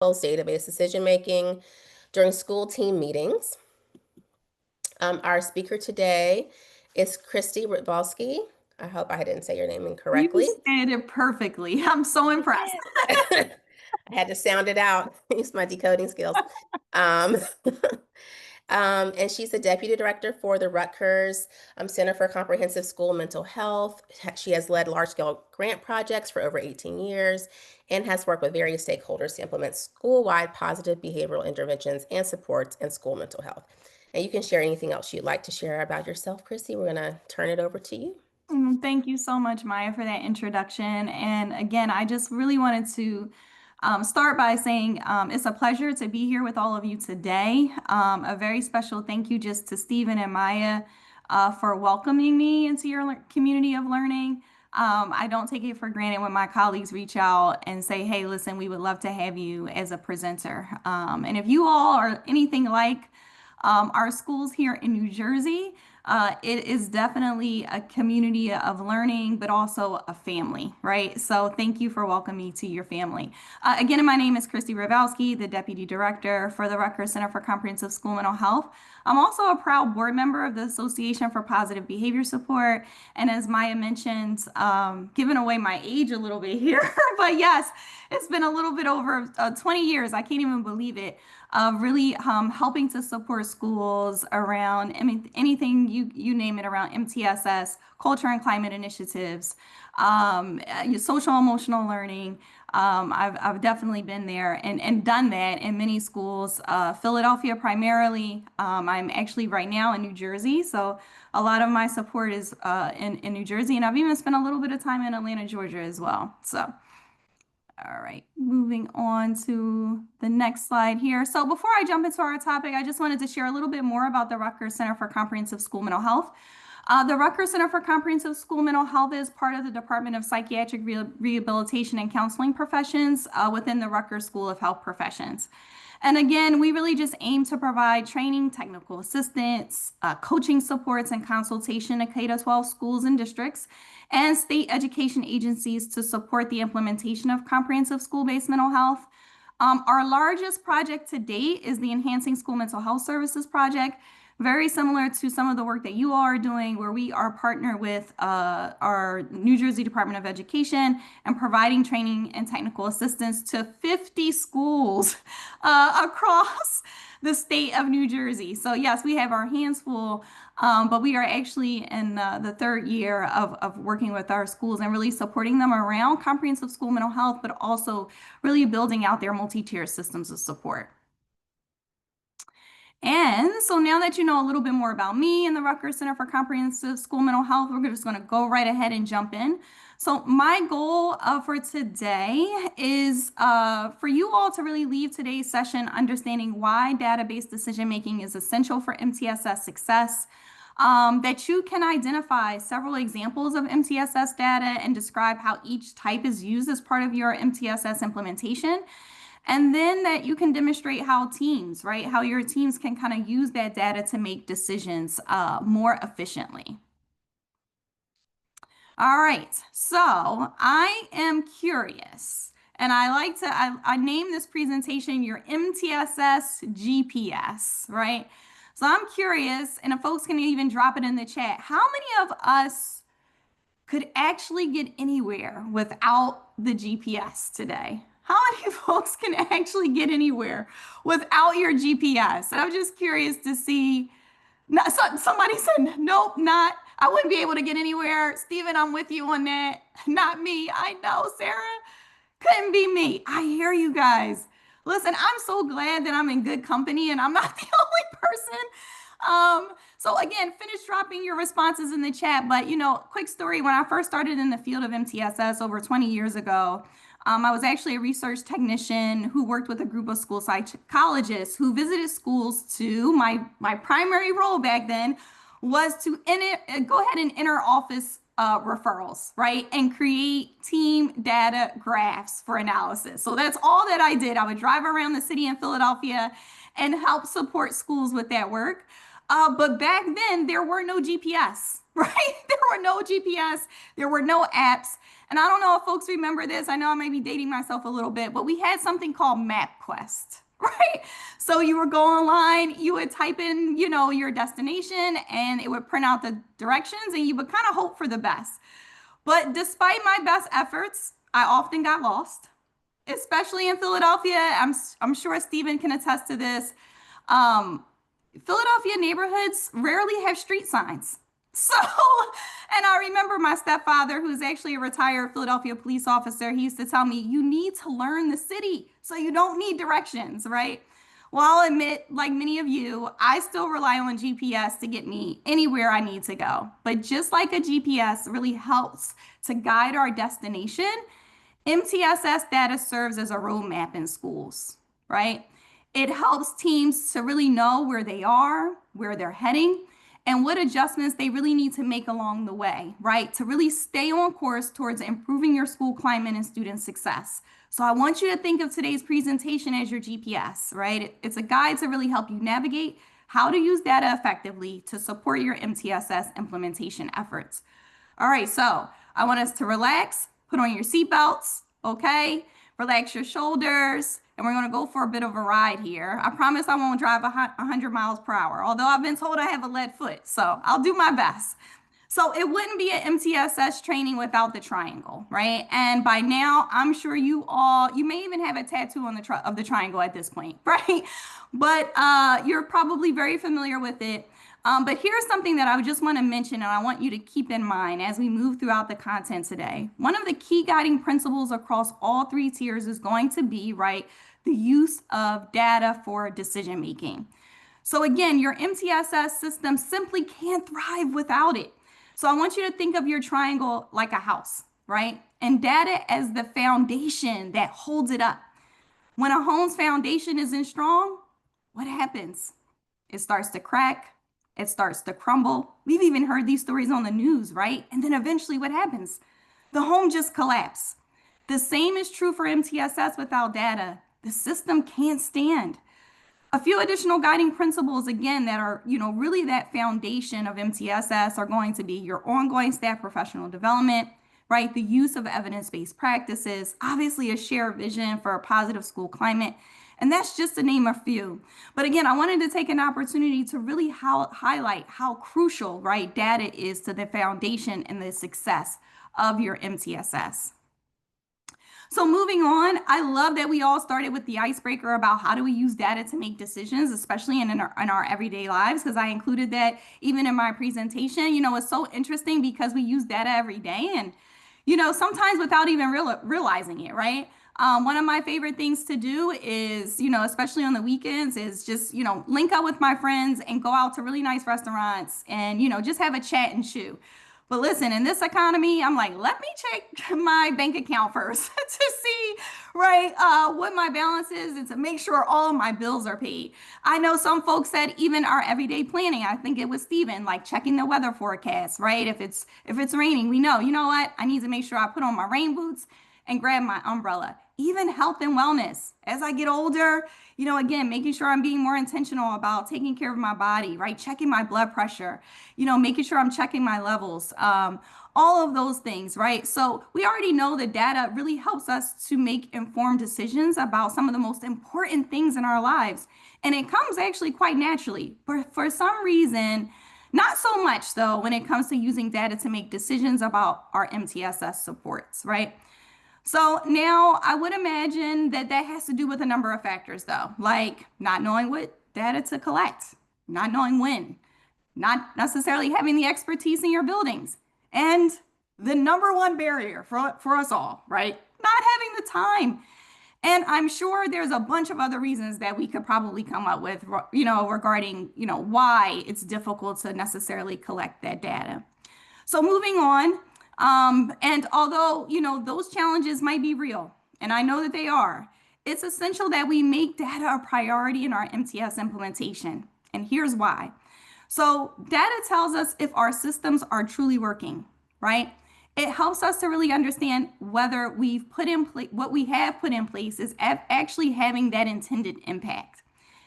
database decision-making during school team meetings. Our speaker today is Kristy Ritvalsky. I hope I didn't say your name incorrectly. You said it perfectly. I'm so impressed. I had to sound it out, use my decoding skills. Um, and she's the deputy director for the Rutgers Center for Comprehensive School Mental Health. She has led large-scale grant projects for over 18 years and has worked with various stakeholders to implement school-wide positive behavioral interventions and supports in school mental health. And you can share anything else you'd like to share about yourself, Kristy. We're going to turn it over to you. Thank you so much, Maya, for that introduction. And again, I just really wanted to start by saying it's a pleasure to be here with all of you today. A very special thank you just to Stephen and Maya for welcoming me into your community of learning. I don't take it for granted when my colleagues reach out and say, hey, listen, we would love to have you as a presenter. And if you all are anything like our schools here in New Jersey, it is definitely a community of learning, but also a family, right? So thank you for welcoming me to your family. Again, my name is Kristy Ritvalsky, the Deputy Director for the Rutgers Center for Comprehensive School Mental Health. I'm also a proud board member of the Association for Positive Behavior Support. And as Maya mentioned, giving away my age a little bit here, but yes, it's been a little bit over 20 years. I can't even believe it. Really helping to support schools around, I mean, anything you name it around MTSS, culture and climate initiatives, social emotional learning. I've definitely been there and done that in many schools. Philadelphia primarily. I'm actually right now in New Jersey, so a lot of my support is in New Jersey, and I've even spent a little bit of time in Atlanta, Georgia as well. So. All right, moving on to the next slide here. So before I jump into our topic, I just wanted to share a little bit more about the Rutgers Center for Comprehensive School Mental Health. The Rutgers Center for Comprehensive School Mental Health is part of the Department of Psychiatric Rehabilitation and Counseling Professions within the Rutgers School of Health Professions. And again, we really just aim to provide training, technical assistance, coaching supports, and consultation to K-12 schools and districts and state education agencies to support the implementation of comprehensive school-based mental health. Our largest project to date is the Enhancing School Mental Health Services Project, very similar to some of the work that you all are doing, where we are partnered with our New Jersey Department of Education and providing training and technical assistance to 50 schools across the state of New Jersey. So yes, we have our hands full, but we are actually in the third year of working with our schools and really supporting them around comprehensive school mental health, but also really building out their multi-tier systems of support. And so now that you know a little bit more about me and the Rutgers Center for Comprehensive School Mental Health, we're just going to go right ahead and jump in. So my goal for today is for you all to really leave today's session understanding why database decision-making is essential for MTSS success, that you can identify several examples of MTSS data and describe how each type is used as part of your MTSS implementation. And then that you can demonstrate how teams, right? How your teams can kind of use that data to make decisions more efficiently. All right, so I am curious, and I name this presentation your MTSS GPS, right? So I'm curious, and if folks can even drop it in the chat, how many of us could actually get anywhere without the GPS today? How many folks can actually get anywhere without your GPS? And I'm just curious to see. Somebody said, nope, not. I wouldn't be able to get anywhere. Stephen, I'm with you on that. Not me. I know, Sarah. Couldn't be me. I hear you guys. Listen, I'm so glad that I'm in good company and I'm not the only person. So again, finish dropping your responses in the chat. But, quick story. When I first started in the field of MTSS over 20 years ago, I was actually a research technician who worked with a group of school psychologists who visited schools to, my primary role back then was to go ahead and enter office referrals, right? And create team data graphs for analysis. So that's all that I did. I would drive around the city in Philadelphia and help support schools with that work. But back then there were no GPS, right? There were no GPS, there were no apps. And I don't know if folks remember this. I know I may be dating myself a little bit, but we had something called MapQuest, right? So you would go online, you would type in, your destination, and it would print out the directions, and you would kind of hope for the best. But despite my best efforts, I often got lost, especially in Philadelphia. I'm sure Stephen can attest to this. Um, Philadelphia neighborhoods rarely have street signs. So, and I remember my stepfather, who's actually a retired Philadelphia police officer, he used to tell me, you need to learn the city, so you don't need directions, right? Well, I'll admit, like many of you, I still rely on GPS to get me anywhere I need to go. But just like a GPS really helps to guide our destination, MTSS data serves as a roadmap in schools, right? It helps teams to really know where they are, where they're heading, and what adjustments they really need to make along the way, right? To really stay on course towards improving your school climate and student success. So I want you to think of today's presentation as your GPS, right? It's a guide to really help you navigate how to use data effectively to support your MTSS implementation efforts. All right, so I want us to relax, put on your seatbelts, okay? Relax your shoulders, and we're gonna go for a bit of a ride here. I promise I won't drive 100 miles per hour, although I've been told I have a lead foot, so I'll do my best. So it wouldn't be an MTSS training without the triangle, right? And by now, I'm sure you may even have a tattoo on of the triangle at this point, right? But you're probably very familiar with it. But here's something that I would just want to mention, and I want you to keep in mind as we move throughout the content today. One of the key guiding principles across all three tiers is going to be, right, the use of data for decision making. So again, your MTSS system simply can't thrive without it. So I want you to think of your triangle like a house, right? And data as the foundation that holds it up. When a home's foundation isn't strong, what happens? It starts to crack. It starts to crumble. We've even heard these stories on the news, right? And then eventually what happens? The home just collapses. The same is true for MTSS without data. The system can't stand. A few additional guiding principles, again, that are, really that foundation of MTSS are going to be your ongoing staff professional development, right? The use of evidence-based practices, obviously a shared vision for a positive school climate. And that's just to name a few. But again, I wanted to take an opportunity to really highlight how crucial, right, data is to the foundation and the success of your MTSS. So moving on, I love that we all started with the icebreaker about how do we use data to make decisions, especially in our everyday lives, because I included that even in my presentation. It's so interesting because we use data every day and, sometimes without even realizing it, right? One of my favorite things to do is, especially on the weekends, is just, link up with my friends and go out to really nice restaurants and, just have a chat and chew. But listen, in this economy, I'm like, let me check my bank account first to see, right, what my balance is and to make sure all of my bills are paid. I know some folks said even our everyday planning, I think it was Stephen, like checking the weather forecast, right? If it's raining, we know, you know what? I need to make sure I put on my rain boots and grab my umbrella. Even health and wellness. As I get older, again, making sure I'm being more intentional about taking care of my body, right? Checking my blood pressure, making sure I'm checking my levels, all of those things, right? So we already know that data really helps us to make informed decisions about some of the most important things in our lives. And it comes actually quite naturally. But for some reason, not so much though, when it comes to using data to make decisions about our MTSS supports, right? So now I would imagine that has to do with a number of factors though, like not knowing what data to collect, not knowing when, not necessarily having the expertise in your buildings, and the number one barrier for us all, right? Not having the time. And I'm sure there's a bunch of other reasons that we could probably come up with, regarding, why it's difficult to necessarily collect that data. So moving on, and although, those challenges might be real, and I know that they are, it's essential that we make data a priority in our MTS implementation. And here's why. So data tells us if our systems are truly working, right? It helps us to really understand whether we've put in place, what we have put in place is actually having that intended impact.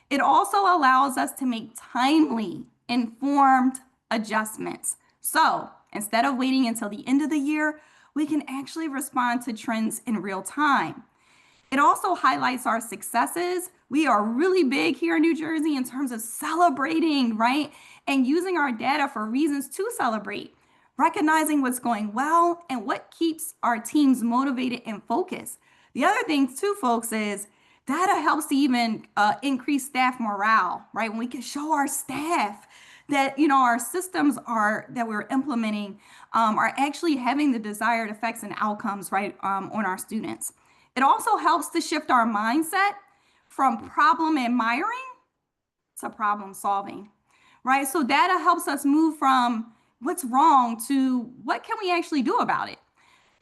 It also allows us to make timely, informed adjustments. So instead of waiting until the end of the year, we can actually respond to trends in real time. It also highlights our successes. We are really big here in New Jersey in terms of celebrating, right? And using our data for reasons to celebrate, recognizing what's going well and what keeps our teams motivated and focused. The other thing too, folks, is data helps to even increase staff morale, right? When we can show our staff that, our systems that we're implementing are actually having the desired effects and outcomes, right, on our students. It also helps to shift our mindset from problem admiring to problem solving, right? So data helps us move from what's wrong to what can we actually do about it.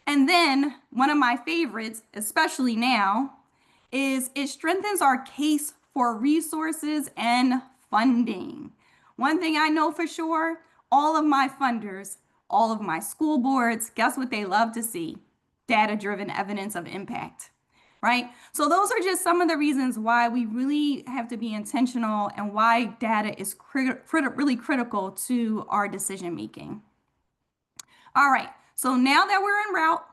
And then one of my favorites, especially now, is it strengthens our case for resources and funding. One thing I know for sure, all of my funders, all of my school boards, guess what they love to see? Data-driven evidence of impact, right? So those are just some of the reasons why we really have to be intentional and why data is really critical to our decision making. All right, so now that we're en route,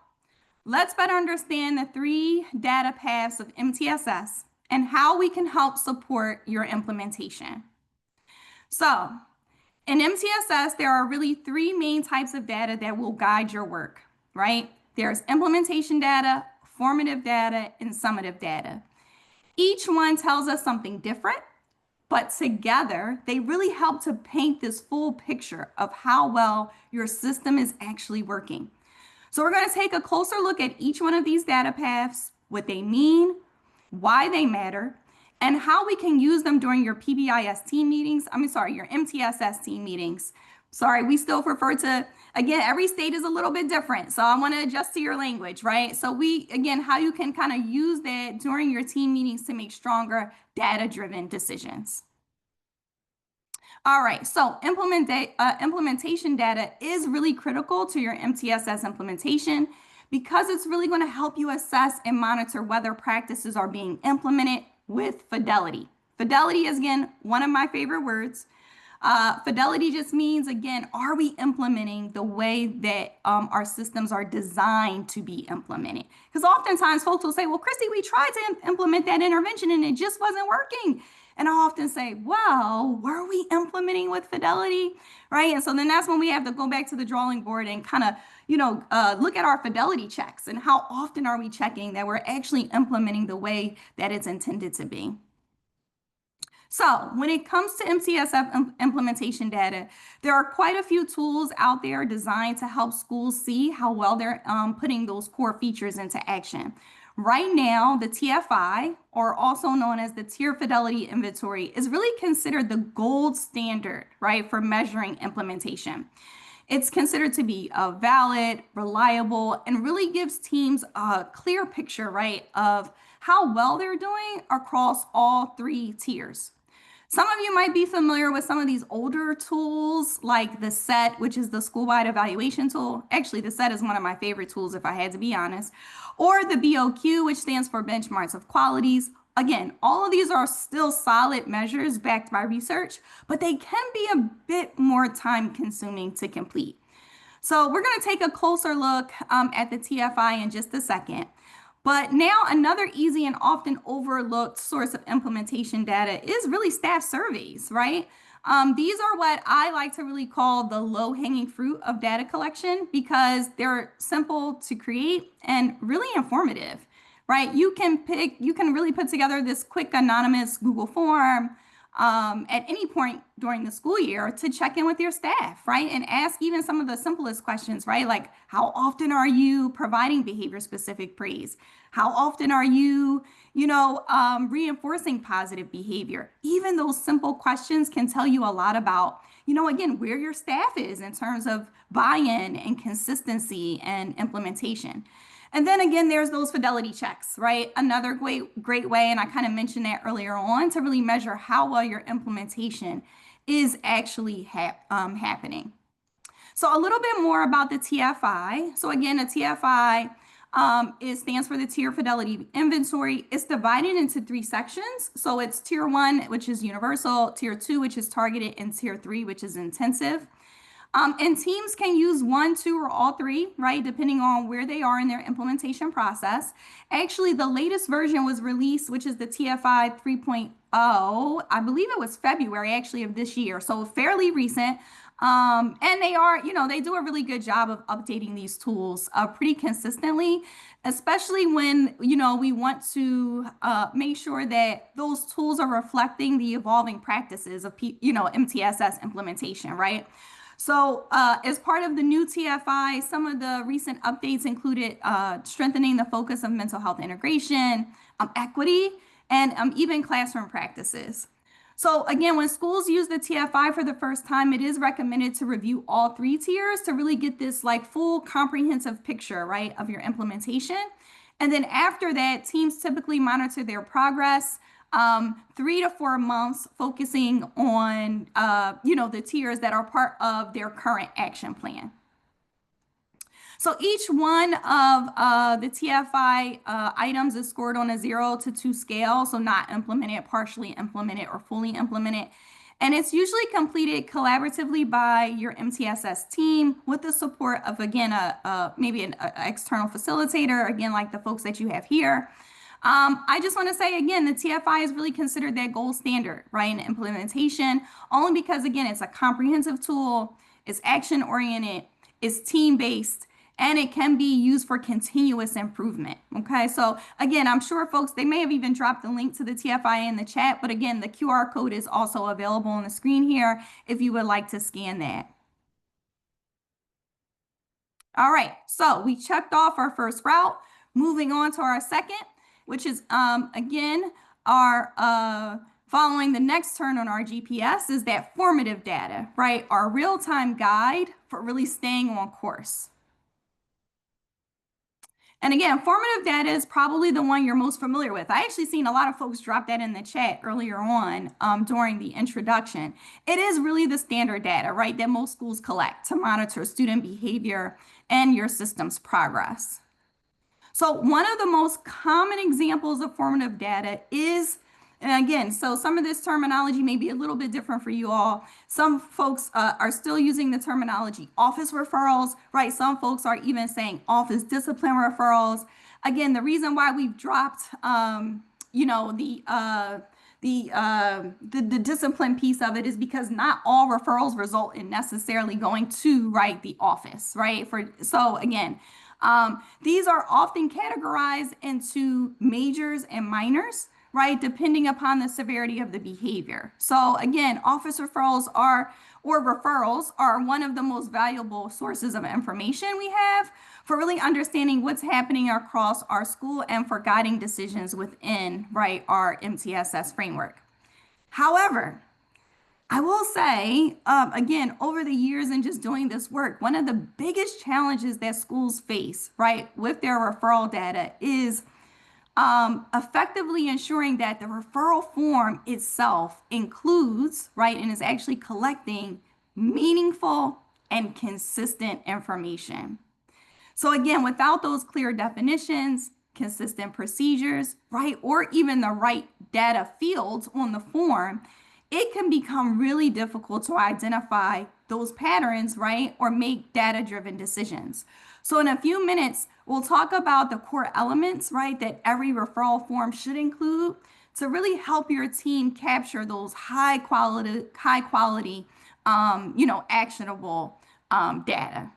let's better understand the 3 data paths of MTSS and how we can help support your implementation. So in MTSS, there are really 3 main types of data that will guide your work, right? There's implementation data, formative data, and summative data. Each one tells us something different, but together they really help to paint this full picture of how well your system is actually working. So we're going to take a closer look at each one of these data paths, what they mean, why they matter, and how we can use them during your PBIS team meetings. Your MTSS team meetings. Sorry, we still refer to, again, every state is a little bit different. So I want to adjust to your language, right? So how you can kind of use that during your team meetings to make stronger data-driven decisions. All right, so implementation data is really critical to your MTSS implementation because it's really going to help you assess and monitor whether practices are being implemented with fidelity. Fidelity is, again, one of my favorite words. Fidelity just means, again, are we implementing the way that our systems are designed to be implemented? Because oftentimes folks will say, well, Kristy, we tried to implement that intervention and it just wasn't working. And I often say, well, were we implementing with fidelity, right? And so then that's when we have to go back to the drawing board and kind of, look at our fidelity checks and how often are we checking that we're actually implementing the way that it's intended to be. So when it comes to MTSS implementation data, there are quite a few tools out there designed to help schools see how well they're putting those core features into action. Right now, the TFI, or also known as the Tier Fidelity Inventory, is really considered the gold standard, right, for measuring implementation. It's considered to be valid, reliable, and really gives teams a clear picture, right, of how well they're doing across all 3 tiers. Some of you might be familiar with some of these older tools like the SET, which is the school-wide evaluation tool. Actually, the SET is one of my favorite tools, if I had to be honest. Or the BOQ, which stands for Benchmarks of Qualities. Again, all of these are still solid measures backed by research, but they can be a bit more time-consuming to complete. So we're going to take a closer look at the TFI in just a second. But now another easy and often overlooked source of implementation data is really staff surveys, right? These are what I like to really call the low-hanging fruit of data collection because they're simple to create and really informative, right? You can really put together this quick anonymous Google form at any point during the school year to check in with your staff, right? And ask even some of the simplest questions, right? Like, how often are you providing behavior-specific praise? How often are you, reinforcing positive behavior? Even those simple questions can tell you a lot about, again, where your staff is in terms of buy-in and consistency and implementation. And then again, there's those fidelity checks, right? Another great way, and I kind of mentioned that earlier on, to really measure how well your implementation is actually happening. So a little bit more about the TFI. So again, the TFI it stands for the Tier Fidelity Inventory. It's divided into 3 sections. So it's Tier 1, which is universal, Tier 2, which is targeted, and Tier 3, which is intensive. And teams can use one, two, or all three, right? Depending on where they are in their implementation process. Actually, the latest version was released, which is the TFI 3.0. I believe it was February actually of this year. So fairly recent. And they are, they do a really good job of updating these tools pretty consistently, especially when, we want to make sure that those tools are reflecting the evolving practices of, MTSS implementation, right? So, as part of the new TFI, some of the recent updates included strengthening the focus of mental health integration, equity, and even classroom practices. So, again, when schools use the TFI for the first time, it is recommended to review all three tiers to really get this like full comprehensive picture, right, of your implementation. And then after that, teams typically monitor their progress 3 to 4 months, focusing on the tiers that are part of their current action plan. So each one of the TFI items is scored on a 0 to 2 scale, so not implemented, partially implemented, or fully implemented. And it's usually completed collaboratively by your MTSS team with the support of, again, maybe an external facilitator, again, like the folks that you have here. I just want to say again, the TFI is really considered that gold standard, right, in implementation, only because, again, it's a comprehensive tool, it's action oriented, it's team based, and it can be used for continuous improvement. Okay, so again, I'm sure folks, they may have even dropped the link to the TFI in the chat, but again, the QR code is also available on the screen here if you would like to scan that. All right, so we checked off our first route. Moving on to our second, which is again our following the next turn on our GPS is that formative data, right? Our real-time guide for really staying on course. And again, formative data is probably the one you're most familiar with. I actually seen a lot of folks drop that in the chat earlier on during the introduction. It is really the standard data, right, that most schools collect to monitor student behavior and your system's progress. So one of the most common examples of formative data is, and again, so some of this terminology may be a little bit different for you all. Some folks are still using the terminology office referrals, right? Some folks are even saying office discipline referrals. Again, the reason why we've dropped, the discipline piece of it is because not all referrals result in necessarily going to, right, the office, right? So again, these are often categorized into majors and minors, right, depending upon the severity of the behavior. So again, office referrals or referrals are one of the most valuable sources of information we have for really understanding what's happening across our school and for guiding decisions within, right, our MTSS framework. However, I will say, again, over the years and just doing this work, one of the biggest challenges that schools face, right, with their referral data is effectively ensuring that the referral form itself includes, right, and is actually collecting meaningful and consistent information. So again, without those clear definitions, consistent procedures, right, or even the right data fields on the form, it can become really difficult to identify those patterns, right, or make data-driven decisions. So in a few minutes, we'll talk about the core elements, right, that every referral form should include to really help your team capture those high quality, actionable data.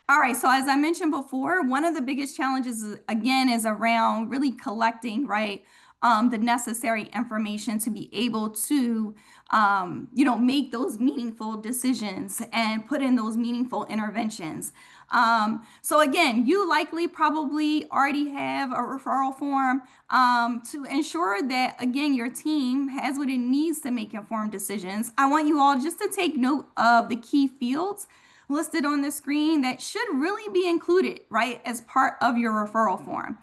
All right, so as I mentioned before, one of the biggest challenges, again, is around really collecting, right, the necessary information to be able to, make those meaningful decisions and put in those meaningful interventions. So again, you likely probably already have a referral form to ensure that, again, your team has what it needs to make informed decisions. I want you all just to take note of the key fields listed on the screen that should really be included, right, as part of your referral form.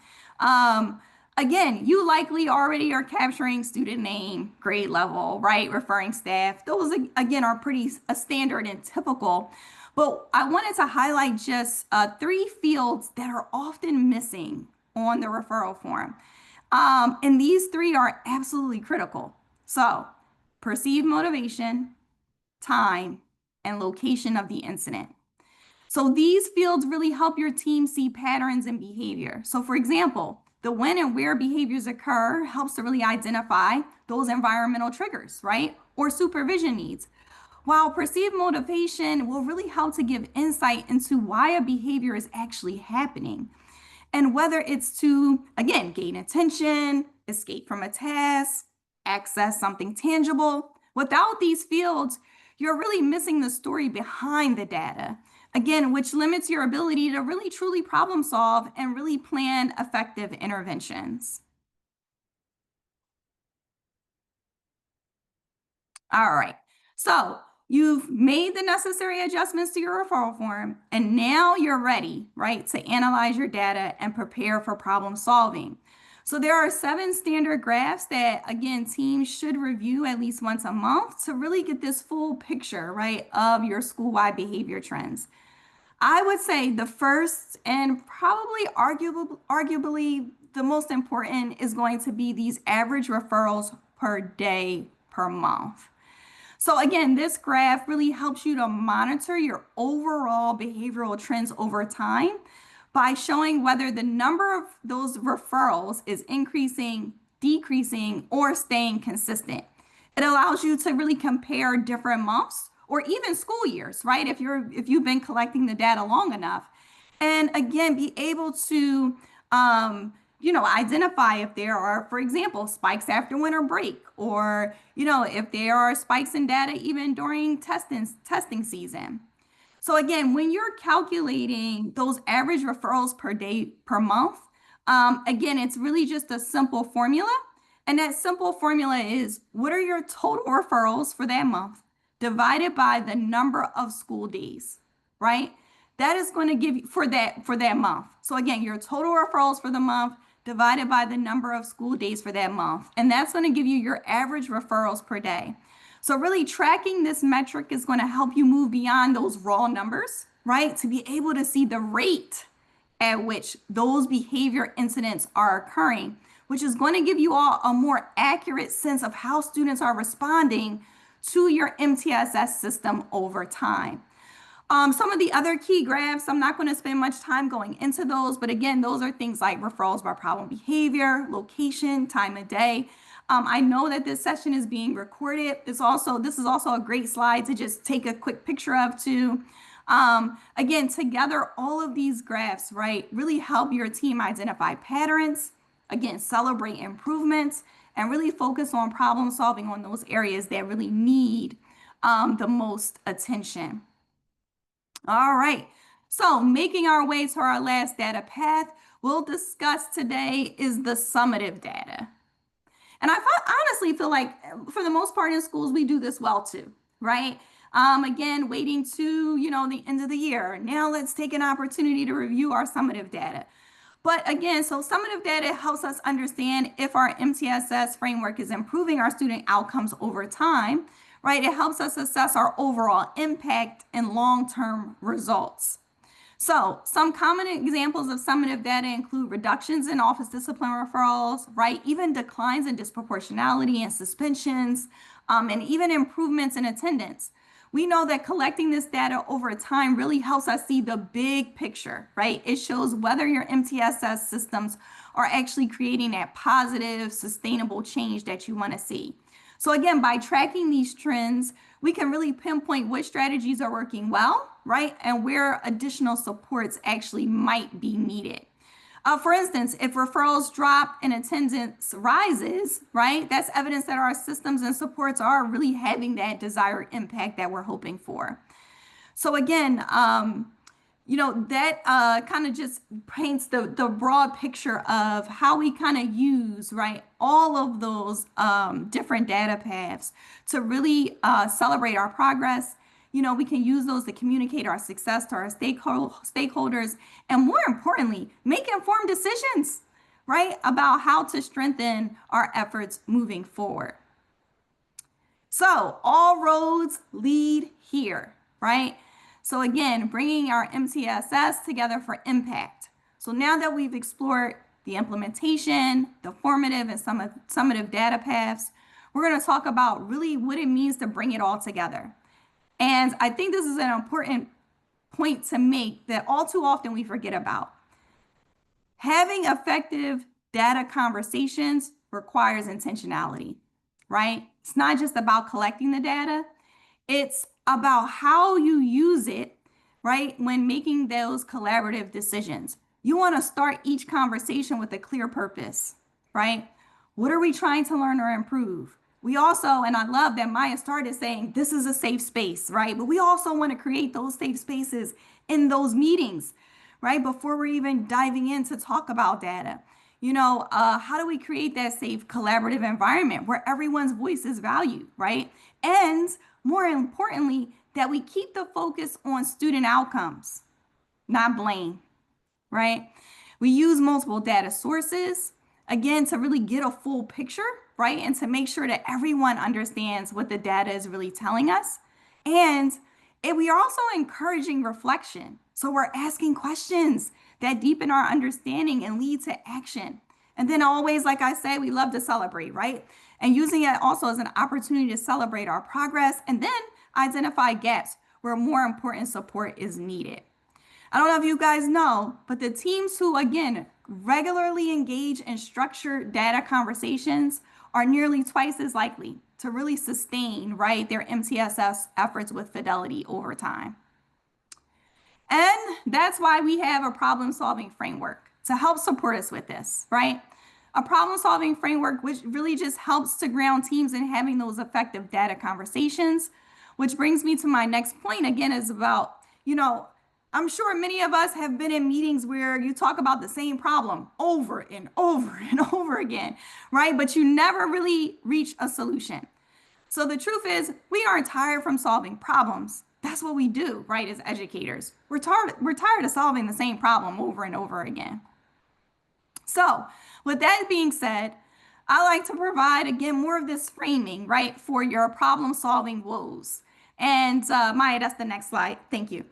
Again, you likely already are capturing student name, grade level, right, referring staff. Those, again, are pretty standard and typical. But I wanted to highlight just 3 fields that are often missing on the referral form. And these 3 are absolutely critical. So, perceived motivation, time, and location of the incident. So these fields really help your team see patterns in behavior. So for example, the when and where behaviors occur helps to really identify those environmental triggers, right? Or supervision needs. While perceived motivation will really help to give insight into why a behavior is actually happening. And whether it's to, again, gain attention, escape from a task, access something tangible, without these fields, you're really missing the story behind the data. Again, which limits your ability to really truly problem solve and really plan effective interventions. All right. So you've made the necessary adjustments to your referral form, and now you're ready, right, to analyze your data and prepare for problem solving. So there are 7 standard graphs that, again, teams should review at least once a month to really get this full picture, right, of your school-wide behavior trends. I would say the first and probably arguably the most important is going to be these average referrals per day per month. So again, this graph really helps you to monitor your overall behavioral trends over time by showing whether the number of those referrals is increasing, decreasing, or staying consistent. It allows you to really compare different months or even school years, right? If you've been collecting the data long enough, and again, be able to identify if there are, for example, spikes after winter break, or, if there are spikes in data even during testing season. So again, when you're calculating those average referrals per day per month, again, it's really just a simple formula. And that simple formula is what are your total referrals for that month divided by the number of school days, right? That is going to give you for that month. So again, your total referrals for the month divided by the number of school days for that month. And that's going to give you your average referrals per day. So really tracking this metric is going to help you move beyond those raw numbers, right? To be able to see the rate at which those behavior incidents are occurring, which is going to give you all a more accurate sense of how students are responding to your MTSS system over time. Some of the other key graphs, I'm not going to spend much time going into those, but again, those are things like referrals by problem behavior, location, time of day. I know that this session is being recorded. This is also a great slide to just take a quick picture of too. Again, together, all of these graphs, right, really help your team identify patterns, again, celebrate improvements, and really focus on problem solving on those areas that really need the most attention. All right, so making our way to our last data path, we'll discuss today is the summative data. And I honestly feel like for the most part in schools, we do this well too, right? Again, waiting to, the end of the year. Now let's take an opportunity to review our summative data. But again, so summative data helps us understand if our MTSS framework is improving our student outcomes over time, right? It helps us assess our overall impact and long-term results. So some common examples of summative data include reductions in office discipline referrals, right? Even declines in disproportionality and suspensions, and even improvements in attendance. We know that collecting this data over time really helps us see the big picture, right? It shows whether your MTSS systems are actually creating that positive, sustainable change that you want to see. So again, by tracking these trends, we can really pinpoint which strategies are working well, right? And where additional supports actually might be needed. For instance, if referrals drop and attendance rises, right? That's evidence that our systems and supports are really having that desired impact that we're hoping for. So again, that kind of just paints the broad picture of how we kind of use, right, all of those different data paths to really celebrate our progress. We can use those to communicate our success to our stakeholders, and more importantly, make informed decisions, right, about how to strengthen our efforts moving forward. So all roads lead here, right? So again, bringing our MTSS together for impact. So now that we've explored the implementation, the formative and summative data paths, we're going to talk about really what it means to bring it all together. And I think this is an important point to make that all too often we forget about. Having effective data conversations requires intentionality, right? It's not just about collecting the data, it's about how you use it, right? When making those collaborative decisions. You want to start each conversation with a clear purpose, right? What are we trying to learn or improve? We also, and I love that Maya started saying this is a safe space, right? But we also want to create those safe spaces in those meetings, right? Before we're even diving in to talk about data. How do we create that safe collaborative environment where everyone's voice is valued, right? And more importantly, that we keep the focus on student outcomes, not blame, right? We use multiple data sources, again, to really get a full picture, right? And to make sure that everyone understands what the data is really telling us. And we are also encouraging reflection. So we're asking questions that deepen our understanding and lead to action. And then always, like I say, we love to celebrate, right? And using it also as an opportunity to celebrate our progress and then identify gaps where more important support is needed. I don't know if you guys know, but the teams who, again, regularly engage in structured data conversations are nearly twice as likely to really sustain, right, their MTSS efforts with fidelity over time. And that's why we have a problem-solving framework to help support us with this, right? A problem-solving framework which really just helps to ground teams in having those effective data conversations, which brings me to my next point, again, is about, I'm sure many of us have been in meetings where you talk about the same problem over and over and over again, right? But you never really reach a solution. So the truth is, we aren't tired from solving problems. That's what we do, right, as educators. We're tired of solving the same problem over and over again. So with that being said, I like to provide, again, more of this framing, right, for your problem-solving woes. And Maya, that's the next slide. Thank you.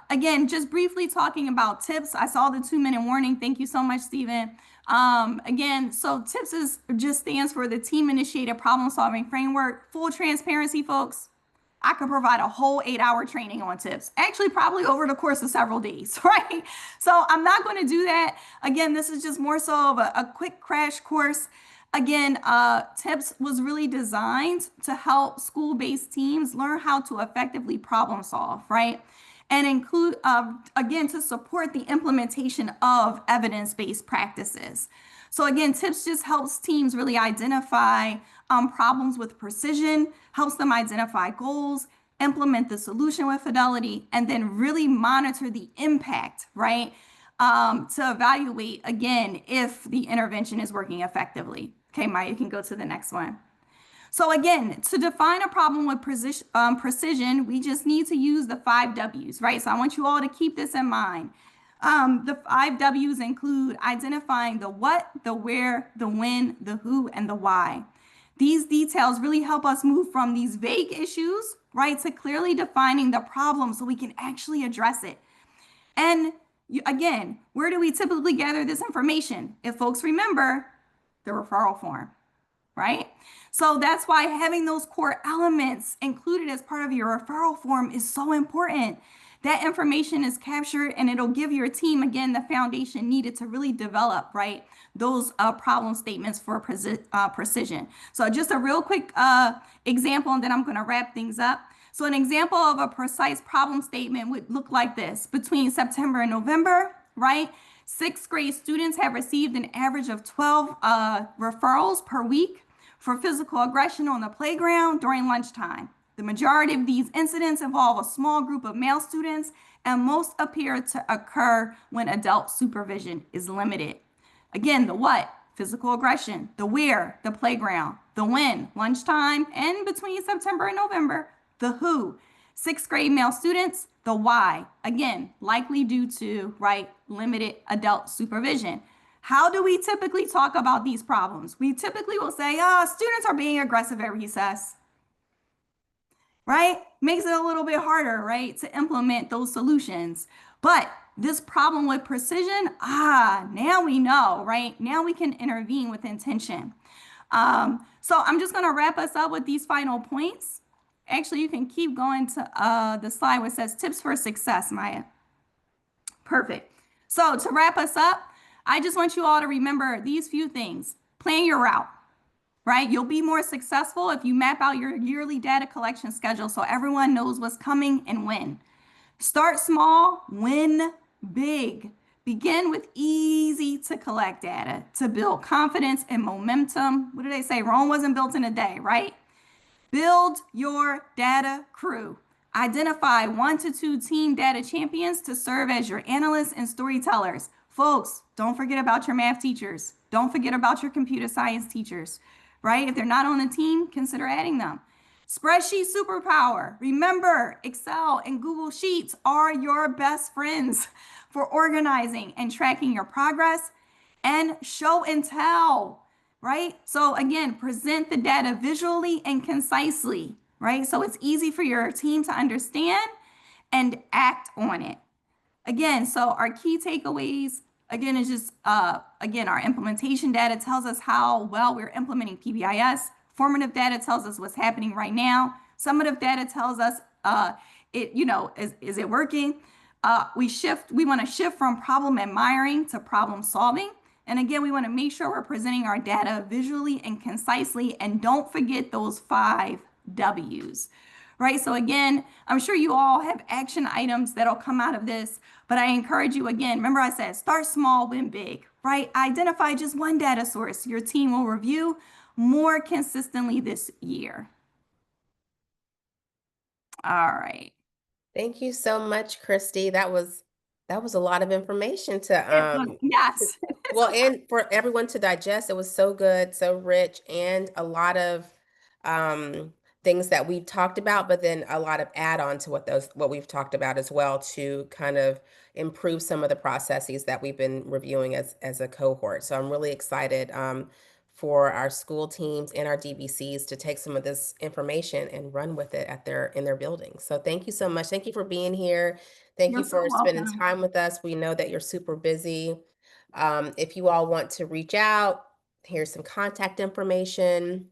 Again, just briefly talking about tips. I saw the 2-minute warning. Thank you so much, Stephen. Again, so TIPS just stands for the Team Initiated Problem Solving Framework. Full transparency, folks. I could provide a whole 8-hour training on TIPS, actually probably over the course of several days, right? So I'm not going to do that. Again, this is just more so of a quick crash course. Again, TIPS was really designed to help school-based teams learn how to effectively problem solve, right? And include, again, to support the implementation of evidence-based practices. So again, TIPS just helps teams really identify problems with precision, helps them identify goals, implement the solution with fidelity, and then really monitor the impact, right? To evaluate, again, if the intervention is working effectively. Okay, Maya, you can go to the next one. So again, to define a problem with precision, we just need to use the 5 W's, right? So I want you all to keep this in mind. The 5 W's include identifying the what, the where, the when, the who, and the why. These details really help us move from these vague issues, right, to clearly defining the problem so we can actually address it. And again, where do we typically gather this information? If folks remember, the referral form, right? So that's why having those core elements included as part of your referral form is so important. That information is captured and it'll give your team, again, the foundation needed to really develop, right, those problem statements for precision. So just a real quick example, and then I'm going to wrap things up. So an example of a precise problem statement would look like this. Between September and November, right, 6th grade students have received an average of 12 referrals per week for physical aggression on the playground during lunchtime. The majority of these incidents involve a small group of male students, and most appear to occur when adult supervision is limited. Again, the what? Physical aggression. The where? The playground. The when? Lunchtime. And between September and November, the who? 6th grade male students. The why? Again, likely due to, right, limited adult supervision. How do we typically talk about these problems? We typically will say, students are being aggressive at recess, right? Makes it a little bit harder, right, to implement those solutions. But this problem with precision, now we know, right? Now we can intervene with intention. So I'm just going to wrap us up with these final points. Actually, you can keep going to the slide where it says tips for success, Maya. Perfect. So to wrap us up, I just want you all to remember these few things. Plan your route, right? You'll be more successful if you map out your yearly data collection schedule so everyone knows what's coming and when. Start small, win big. Begin with easy to collect data to build confidence and momentum. What do they say? Rome wasn't built in a day, right? Build your data crew. Identify 1 to 2 team data champions to serve as your analysts and storytellers. Folks, don't forget about your math teachers. Don't forget about your computer science teachers, right? If they're not on the team, consider adding them. Spreadsheet superpower. Remember, Excel and Google Sheets are your best friends for organizing and tracking your progress. And show and tell, right? So again, present the data visually and concisely, right? So it's easy for your team to understand and act on it. Again, so our key takeaways, again, is just, again, our implementation data tells us how well we're implementing PBIS. Formative data tells us what's happening right now. Summative data tells us, is it working? We want to shift from problem admiring to problem solving. And again, we want to make sure we're presenting our data visually and concisely, and don't forget those 5 W's, right? So again, I'm sure you all have action items that'll come out of this, but I encourage you again, remember I said, start small, win big, right? Identify just one data source your team will review more consistently this year. All right. Thank you so much, Kristy. That was a lot of information to Yes. well, and for everyone to digest. It was so good, so rich, and a lot of um things that we talked about, but then a lot of add-on to what we've talked about as well, to kind of improve some of the processes that we've been reviewing as a cohort. So I'm really excited for our school teams and our DBCs to take some of this information and run with it in their buildings. So thank you so much. Thank you for being here. Thank You're you so for spending welcome. time with us. We know that you're super busy. If you all want to reach out, here's some contact information.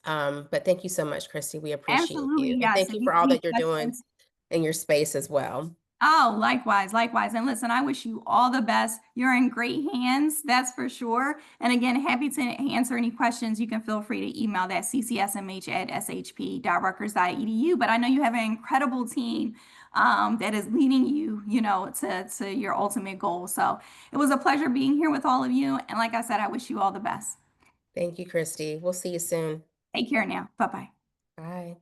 But thank you so much, Kristy. We appreciate Absolutely, you. And yes. thank If you you for have all any that you're doing questions, in your space as well. oh, likewise, likewise. And listen, I wish you all the best. You're in great hands, that's for sure. And again, happy to answer any questions. You can feel free to email that ccsmh@shp.rutgers.edu. But I know you have an incredible team that is leading you, to your ultimate goal. So it was a pleasure being here with all of you. And like I said, I wish you all the best. Thank you, Kristy. We'll see you soon. Take care now. Bye-bye. Bye.